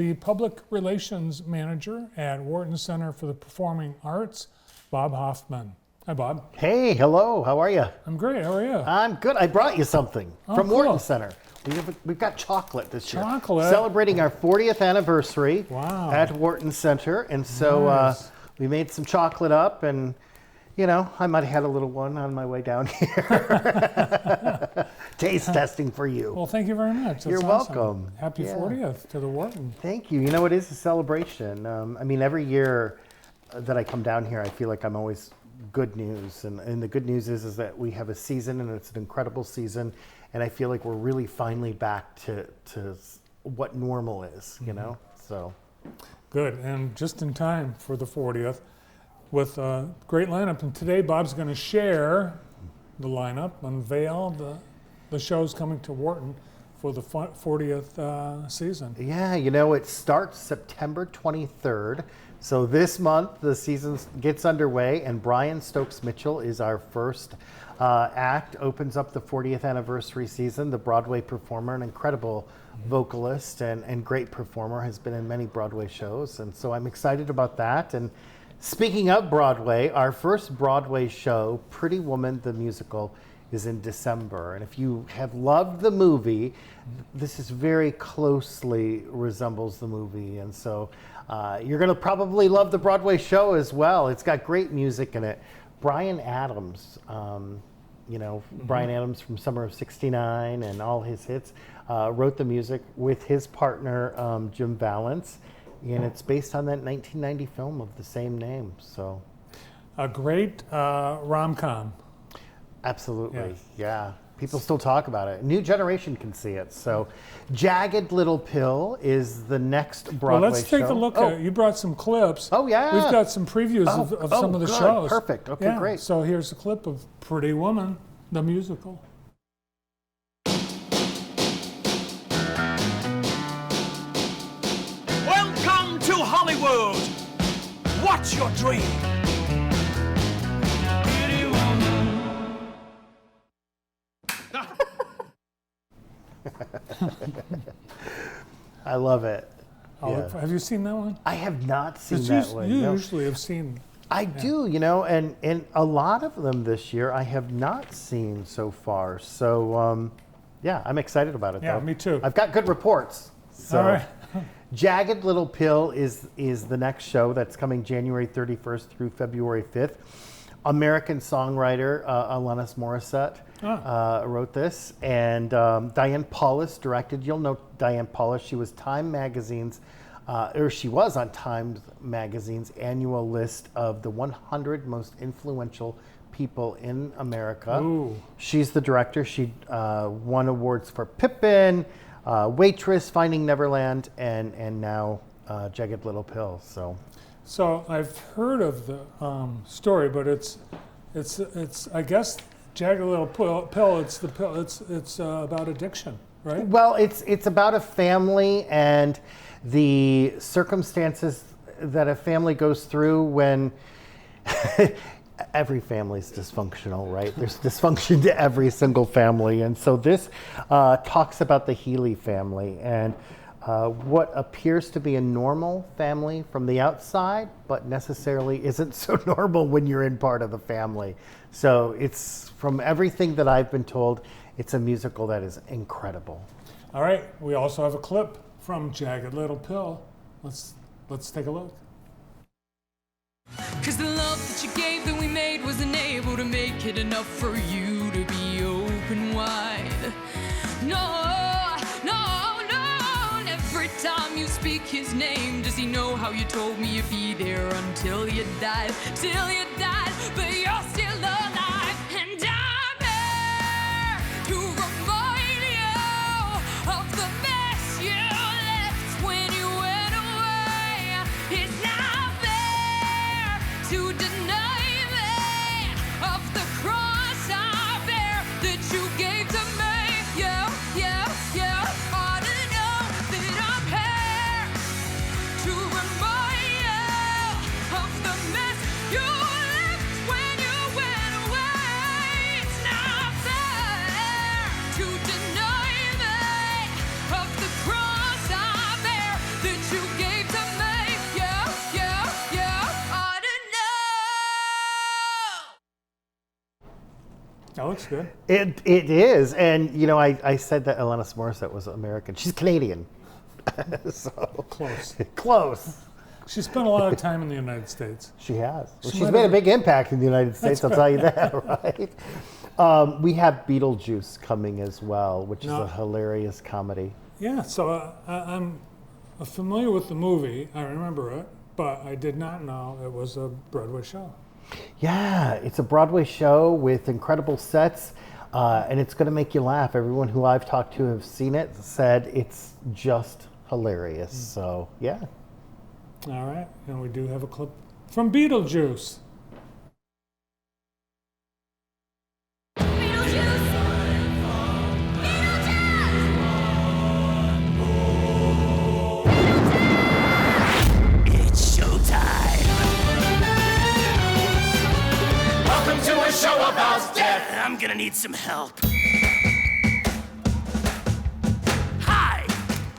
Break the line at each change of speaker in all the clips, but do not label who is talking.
The Public Relations Manager at Wharton Center for the Performing Arts, Bob Hoffman. Hi, Bob.
Hey, hello. How are you?
I'm great. How are you?
I'm good. I brought you something from
cool.
Wharton Center. We've got chocolate this year.
Chocolate?
Celebrating our 40th anniversary at Wharton Center. And so
Nice.
we made some chocolate up, and, you know, I might have had a little one on my way down here. Taste testing for you.
Well, thank you very much. That's
You're
awesome.
welcome.
Happy
Yeah.
40th to the Wharton.
Thank you. You know, it is a celebration. I mean, every year that I come down here, I feel like I'm always good news. And the good news is that we have a season, and it's an incredible season. And I feel like we're really finally back to what normal is, you know? So
Good. And just in time for the 40th with a great lineup. And today, Bob's going to share the lineup, unveil the shows coming to Wharton for the 40th season.
yeah, you know, it starts September 23rd. So this month, the season gets underway, and Brian Stokes Mitchell is our first act, opens up the 40th anniversary season. The Broadway performer, an incredible vocalist and great performer, has been in many Broadway shows. And so I'm excited about that. And speaking of Broadway, our first Broadway show, Pretty Woman the Musical, is in December. And if you have loved the movie, this is very closely resembles the movie. And so you're gonna probably love the Broadway show as well. It's got great music in it. Brian Adams, Brian Adams from Summer of '69 and all his hits, wrote the music with his partner, Jim Valance. And it's based on that 1990 film of the same name. So
A great rom-com.
absolutely, yeah. People still talk about it. New generation can see it. So Jagged Little Pill is the next Broadway show.
Well, let's take a look at it. You brought some clips.
Oh, yeah.
We've got some previews of some of the
good.
shows.
Perfect. Okay,
Yeah,
great.
So here's a clip of Pretty Woman, the musical.
Welcome to Hollywood. What's your dream? Pretty woman.
I love it.
Oh,
Yeah.
have you seen that one?
I have not seen
'Cause
that
you,
one.
you
no.
usually have seen.
I do, you know, and a lot of them this year I have not seen so far. So, yeah, I'm excited about it.
Yeah,
though.
me too.
I've got good reports. So,
All right.
Jagged Little Pill is the next show that's coming January 31st through February 5th. American songwriter Alanis Morissette wrote this, and Diane Paulus directed. You'll know Diane Paulus. She was Time Magazine's, she was on Time Magazine's annual list of the 100 most influential people in America.
Ooh.
She's the director. She won awards for Pippin, Waitress, Finding Neverland, and now Jagged Little Pill.
So I've heard of the story, but it's I guess Jagged Little Pill. It's about addiction, right?
Well, it's about a family and the circumstances that a family goes through when every family's dysfunctional, right? There's dysfunction to every single family. And so this talks about the Healy family and what appears to be a normal family from the outside, but necessarily isn't so normal when you're in part of the family. So it's, from everything that I've been told, it's a musical that is incredible.
All right. We also have a clip from Jagged Little Pill. Let's take a look.
'Cause the love that you gave that we made wasn't able to make it enough for you to be open wide. No, no, no. And every time you speak his name, does he know how you told me you'd be there until you died? Till you died, but you're still alive. And I'm here to remind you of the mess you left when you went away. It's not fair to deny me of the cross I bear that you gave to me. Yeah, yeah, yeah. I don't know that I'm here to remind you of the mess you left when you went away. It's not fair to deny me of the cross I bear that you you gave to me. I don't know.
That looks good.
It is, and you know, I said that Alanis Morissette was American. She's Canadian, so
Close.
close.
She spent a lot of time in the United States.
She has. Well,
She
she's
might
made a
have-
big impact in the United States. I'll tell you that, right? We have Beetlejuice coming as well, which is
No.
a hilarious comedy.
Yeah, so I'm familiar with the movie. I remember it, but I did not know it was a Broadway show.
Yeah, it's a Broadway show with incredible sets, and it's going to make you laugh. Everyone who I've talked to have seen it said it's just hilarious. So, yeah.
All right, and we do have a clip from Beetlejuice.
It's showtime. Welcome to a show about death. I'm gonna need some help. Hi,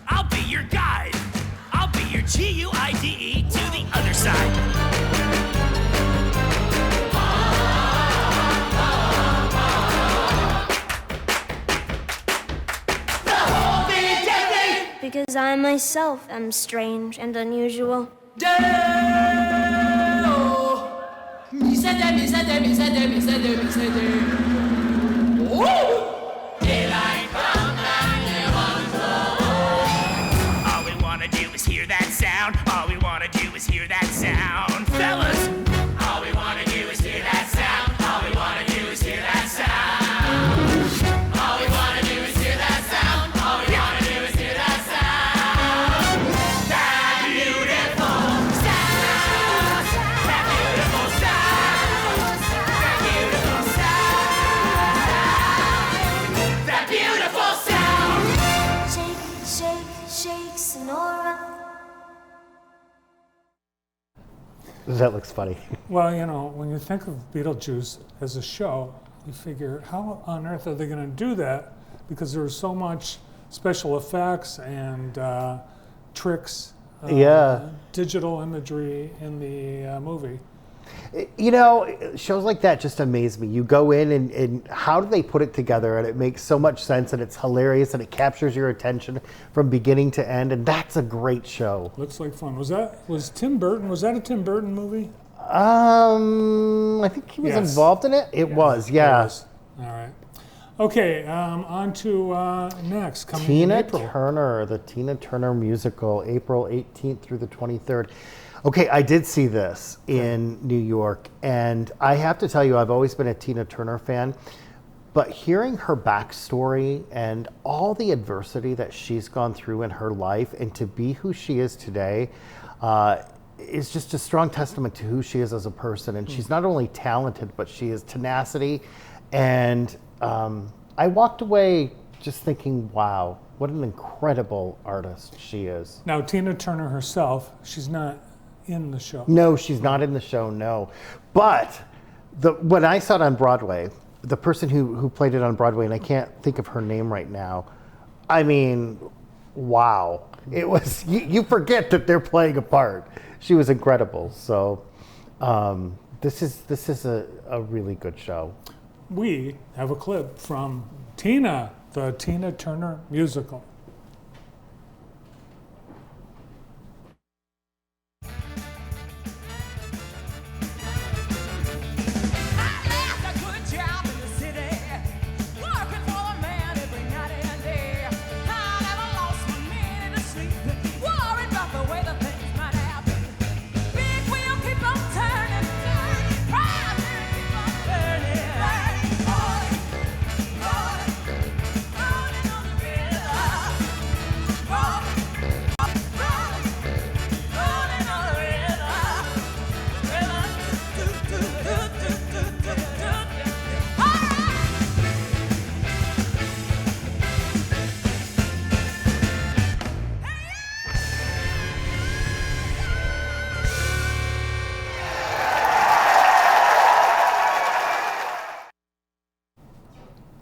I'll be your guide. I'll be your GUIDE to the other side.
Because I myself am strange and unusual.
All we wanna do is hear that sound. All we wanna do is hear that sound. Fellas, all we wanna do is hear that sound. All we wanna do is hear that sound. All we wanna do is hear that sound. All we wanna do is hear that sound. That beautiful sound. That beautiful sound. That beautiful sound. That beautiful sound.
Shake, shake, shake, Sonora.
That looks funny.
Well, you know, when you think of Beetlejuice as a show, you figure, how on earth are they going to do that? Because there's so much special effects and tricks,
Yeah.
digital imagery in the movie.
You know, shows like that just amaze me. You go in and how do they put it together, and it makes so much sense, and it's hilarious, and it captures your attention from beginning to end, and that's a great show.
Looks like fun. Was Tim Burton? Was that a Tim Burton movie?
I think he was
Yes.
involved in it. It was, yeah.
Yes. All right. Okay, on to next. Coming in
Tina
April.
Turner, the Tina Turner musical, April 18th through the 23rd. Okay, I did see this in New York, and I have to tell you, I've always been a Tina Turner fan, but hearing her backstory and all the adversity that she's gone through in her life, and to be who she is today, is just a strong testament to who she is as a person. And she's not only talented, but she has tenacity. And I walked away just thinking, wow, what an incredible artist she is.
Now, Tina Turner herself, she's not in the show.
No, she's not in the show, no. But when I saw it on Broadway, the person who played it on Broadway, and I can't think of her name right now, I mean, wow. It was, you forget that they're playing a part. She was incredible. So this is a really good show.
We have a clip from Tina, the Tina Turner musical.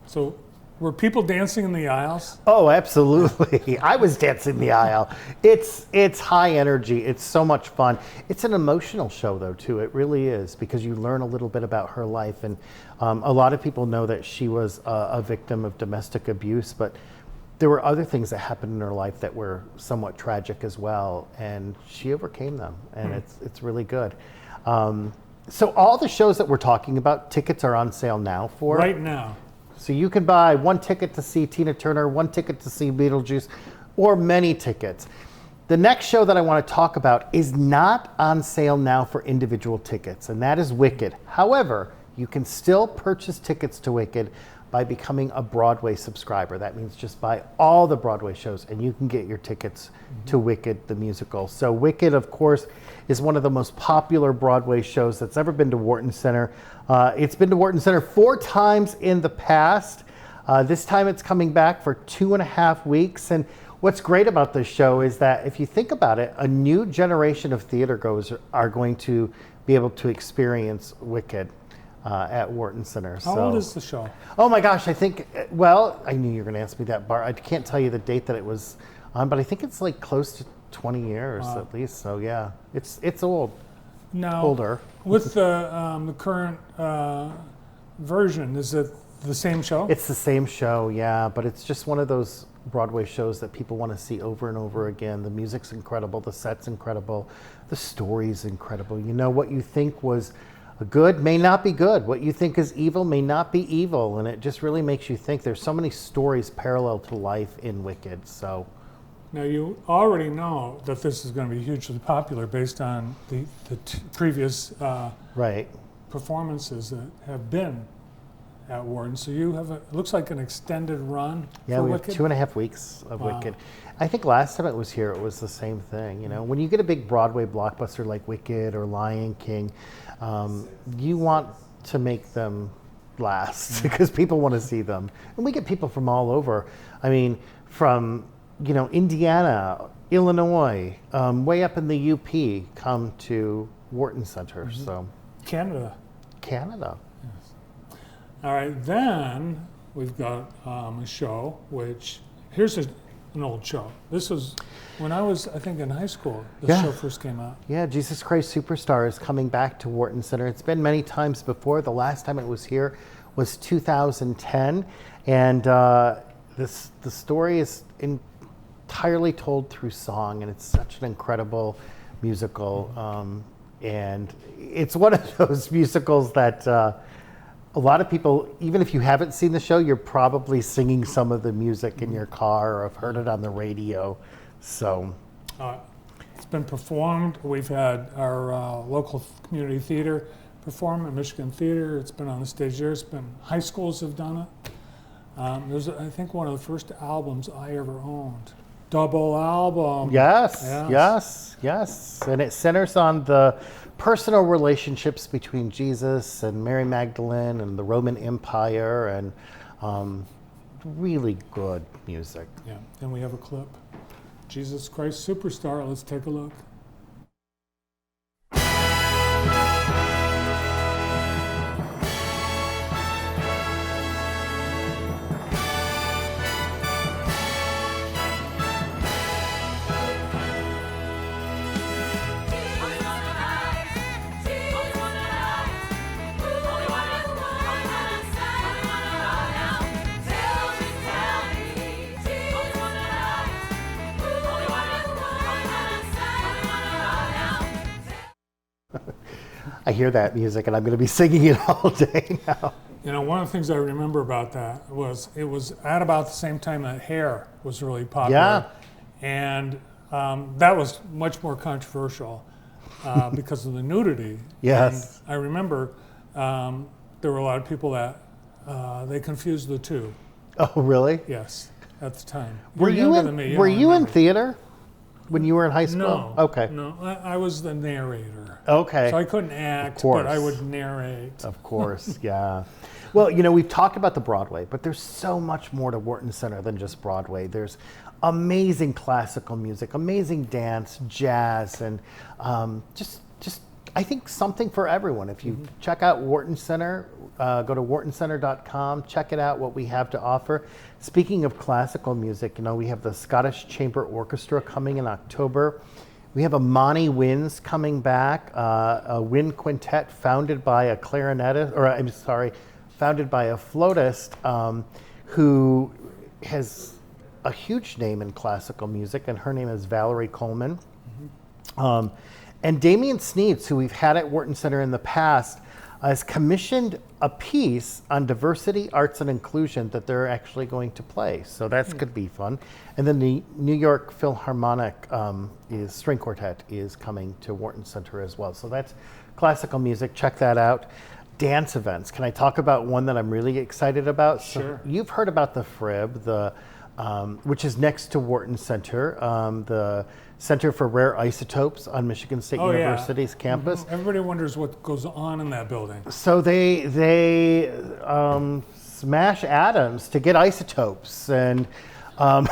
So Were people dancing in the aisles?
Oh, absolutely. I was dancing the aisle. It's high energy. It's so much fun. It's an emotional show, though, too. It really is, because you learn a little bit about her life. And a lot of people know that she was a victim of domestic abuse, but there were other things that happened in her life that were somewhat tragic as well. And she overcame them. And it's really good. So all the shows that we're talking about, tickets are on sale now for.
Right now.
So you can buy one ticket to see Tina Turner, one ticket to see Beetlejuice, or many tickets. The next show that I want to talk about is not on sale now for individual tickets, and that is Wicked. However, you can still purchase tickets to Wicked by becoming a Broadway subscriber. That means just buy all the Broadway shows and you can get your tickets to Wicked, the musical. So Wicked, of course, is one of the most popular Broadway shows that's ever been to Wharton Center. It's been to Wharton Center 4 times in the past. This time it's coming back for 2.5 weeks. And what's great about this show is that if you think about it, a new generation of theater goers are going to be able to experience Wicked at Wharton Center.
How old is the show?
Oh my gosh, I think, well, I knew you were going to ask me that, Bart. I can't tell you the date that it was on, but I think it's like close to 20 years at least. So yeah, it's old.
Now,
Older.
with the current version, is it the same show?
It's the same show, yeah, but it's just one of those Broadway shows that people want to see over and over again. The music's incredible, the set's incredible, the story's incredible. You know, what you think was good may not be good. What you think is evil may not be evil, and it just really makes you think. There's so many stories parallel to life in Wicked, so.
Now, you already know that this is going to be hugely popular based on the previous
Right.
performances that have been at Wharton. So you have, it looks like an extended run
Yeah,
for
we
Wicked?
have 2.5 weeks of
Wow.
Wicked. I think last time it was here, it was the same thing. You know, when you get a big Broadway blockbuster like Wicked or Lion King, you want to make them last because people want to see them. And we get people from all over. I mean, from, you know, Indiana, Illinois, way up in the UP come to Wharton Center. So
Canada.
Canada.
All right, then we've got a show which, here's an old show. This was when I was, I think, in high school, this
Yeah.
show first came out.
Yeah, Jesus Christ Superstar is coming back to Wharton Center. It's been many times before. The last time it was here was 2010. And the story is entirely told through song, and it's such an incredible musical. And it's one of those musicals that a lot of people, even if you haven't seen the show, you're probably singing some of the music in your car or have heard it on the radio. So
It's been performed. We've had our local community theater perform at Michigan Theater. It's been on the stage there. It's been, high schools have done it. There's, I think, one of the first albums I ever owned. Double album.
yes. And it centers on the personal relationships between Jesus and Mary Magdalene and the Roman Empire, and really good music.
Yeah, and we have a clip. Jesus Christ Superstar. Let's take a look.
I hear that music and I'm going to be singing it all day now.
You know, one of the things I remember about that was it was at about the same time that Hair was really popular.
Yeah.
And that was much more controversial because of the nudity.
Yes.
And I remember there were a lot of people that they confused the two.
Oh, really?
Yes, at the time.
Were
You're
you
younger
in,
than me.
were
don't
you in
remember.
theater when you were in high school?
No.
Okay.
No, I was the narrator.
Okay.
So I couldn't act,
course.
but I would narrate.
Of course, yeah. Well, you know, we've talked about the Broadway, but there's so much more to Wharton Center than just Broadway. There's amazing classical music, amazing dance, jazz, and just I think something for everyone. If you check out Wharton Center, go to whartoncenter.com, check it out, what we have to offer. Speaking of classical music, we have the Scottish Chamber Orchestra coming in October. We have Amani Winds coming back, a wind quintet founded by a founded by a flautist who has a huge name in classical music, and her name is Valerie Coleman. And Damian Sneeds, who we've had at Wharton Center in the past, has commissioned a piece on diversity, arts, and inclusion that they're actually going to play. So that's could be fun. And then the New York Philharmonic string quartet is coming to Wharton Center as well. So that's classical music. Check that out. Dance events. Can I talk about one that I'm really excited about?
Sure.
So you've heard about the FRIB, which is next to Wharton Center, the Center for Rare Isotopes on Michigan State University's campus.
Everybody wonders what goes on in that building.
So they smash atoms to get isotopes, and an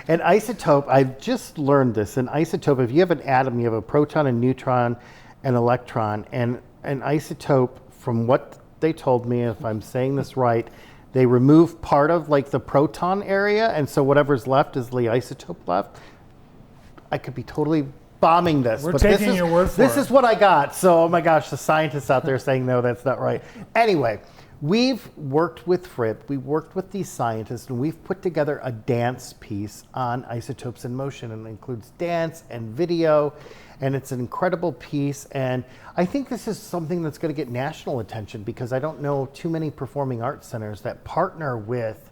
isotope. I've just learned this. An isotope. If you have an atom, you have a proton, a neutron, an electron, and an isotope. From what they told me, if I'm saying this right, they remove part of like the proton area, and so whatever's left is the isotope left. I could be totally bombing this.
We're taking your word for it.
This is what I got. So, oh my gosh, the scientists out there saying, no, that's not right. Anyway, we've worked with FRIB, we worked with these scientists, and we've put together a dance piece on isotopes in motion, and it includes dance and video, and it's an incredible piece. And I think this is something that's going to get national attention, because I don't know too many performing arts centers that partner with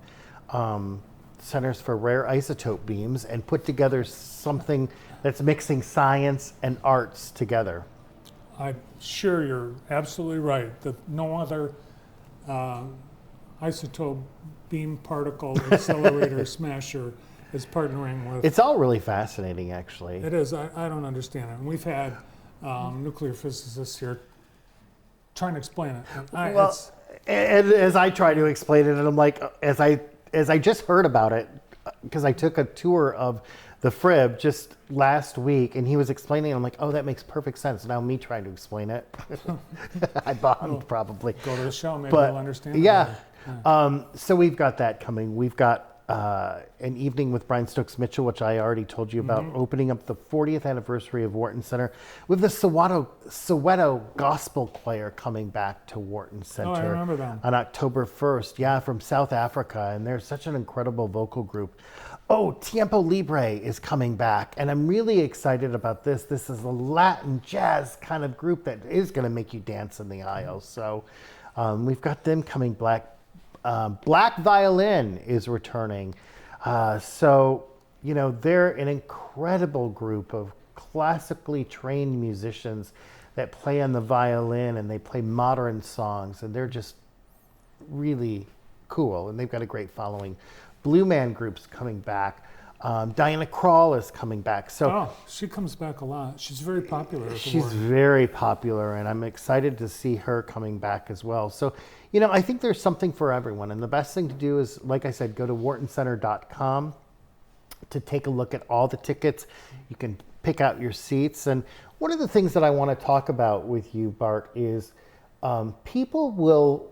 Centers for Rare Isotope Beams and put together something that's mixing science and arts together.
I'm sure you're absolutely right that no other isotope beam particle accelerator smasher is partnering with.
It's all really fascinating, actually.
It is. I don't understand it. And we've had nuclear physicists here trying to explain it.
And as I try to explain it, and I'm like, as I just heard about it, because I took a tour of the FRIB just last week, and he was explaining it. I'm like, oh, that makes perfect sense. Now me trying to explain it, I bombed probably.
Go to the show, maybe we'll understand.
Yeah. So we've got that coming. We've got an evening with Brian Stokes Mitchell, which I already told you about, opening up the 40th anniversary of Wharton Center, with the Soweto Gospel Choir coming back to Wharton Center.
Oh, I remember them.
On October 1st. Yeah, from South Africa, and they're such an incredible vocal group. Oh, Tiempo Libre is coming back, and I'm really excited about this. This is a Latin jazz kind of group that is going to make you dance in the aisles. So we've got them coming back. Black Violin is returning. So, they're an incredible group of classically trained musicians that play on the violin, and they play modern songs, and they're just really cool, and they've got a great following. Blue Man Group's coming back. Diana Krall is coming back. So
she comes back a lot. She's very popular.
She's very popular, and I'm excited to see her coming back as well. So, I think there's something for everyone. And the best thing to do is, like I said, go to whartoncenter.com to take a look at all the tickets. You can pick out your seats. And one of the things that I want to talk about with you, Bart, is people will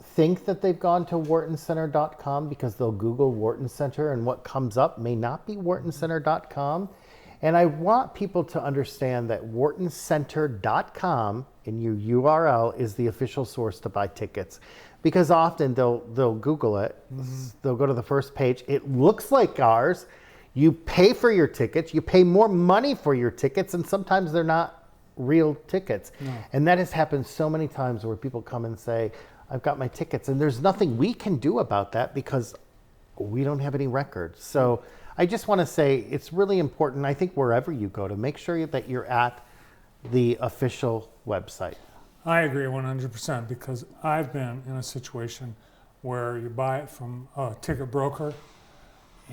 think that they've gone to whartoncenter.com because they'll Google Wharton Center, and what comes up may not be whartoncenter.com. And I want people to understand that whartoncenter.com in your URL is the official source to buy tickets, because often they'll Google it. They'll go to the first page. It looks like ours. You pay for your tickets. You pay more money for your tickets, and sometimes they're not real tickets. No. And that has happened so many times where people come and say, I've got my tickets, and there's nothing we can do about that because we don't have any records. So I just want to say it's really important, I think, wherever you go, to make sure that you're at the official website.
I agree 100%, because I've been in a situation where you buy it from a ticket broker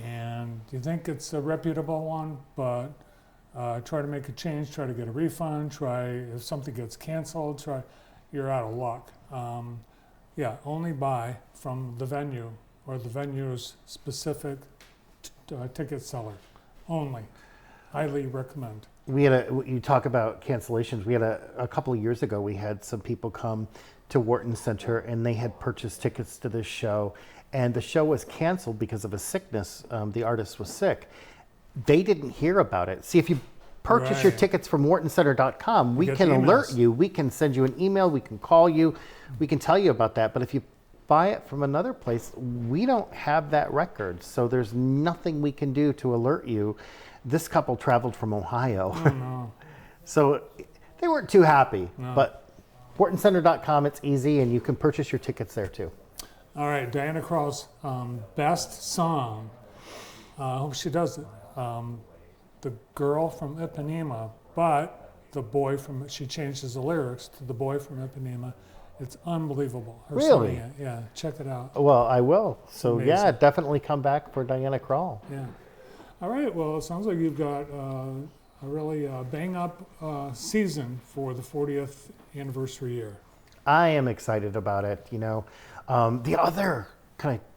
and you think it's a reputable one, but try to make a change, try to get a refund, if something gets canceled, you're out of luck. Only buy from the venue or the venue's specific ticket seller only. Highly recommend.
you talk about cancellations. We had a couple of years ago, we had some people come to Wharton Center and they had purchased tickets to this show, and the show was canceled because of a sickness. The artist was sick. They didn't hear about it. See, if you purchase your
Right.
tickets from whartoncenter.com, we
get
can
the
alert
emails.
you. We can send you an email. We can call you. We can tell you about that. But if you buy it from another place, we don't have that record. So there's nothing we can do to alert you. This couple traveled from Ohio.
Oh, no.
So they weren't too happy. But whartoncenter.com, it's easy, and you can purchase your tickets there too.
All right, Diana Krall's best song. I hope she does it. The Girl from Ipanema, but the boy from, she changes the lyrics to The Boy from Ipanema. It's unbelievable. Her
Really?
singing it. Yeah, check it out.
Well, I will. So yeah,
Amazing.
definitely come back for Diana Krall.
Yeah. All right, well, it sounds like you've got a really bang-up season for the 40th anniversary year.
I am excited about it. You know, the other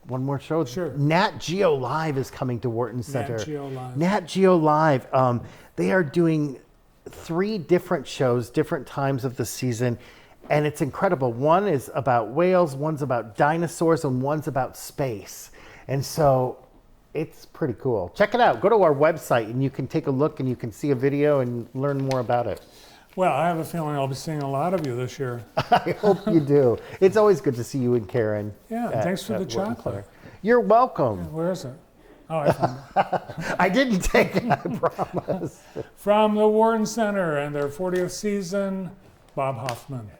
one more show.
Sure.
Nat Geo Live is coming to Wharton Center.
Nat Geo Live.
Nat Geo Live. They are doing 3 different shows, different times of the season, and it's incredible. One is about whales, one's about dinosaurs, and one's about space. And so it's pretty cool. Check it out. Go to our website and you can take a look and you can see a video and learn more about it.
Well, I have a feeling I'll be seeing a lot of you this year.
I hope you do. It's always good to see you and Karen.
Yeah, thanks for the
Wharton
chocolate.
Center. You're welcome.
Where is it? Oh, I found it.
I didn't take it, I promise.
From the Wharton Center and their 40th season, Bob Hoffman.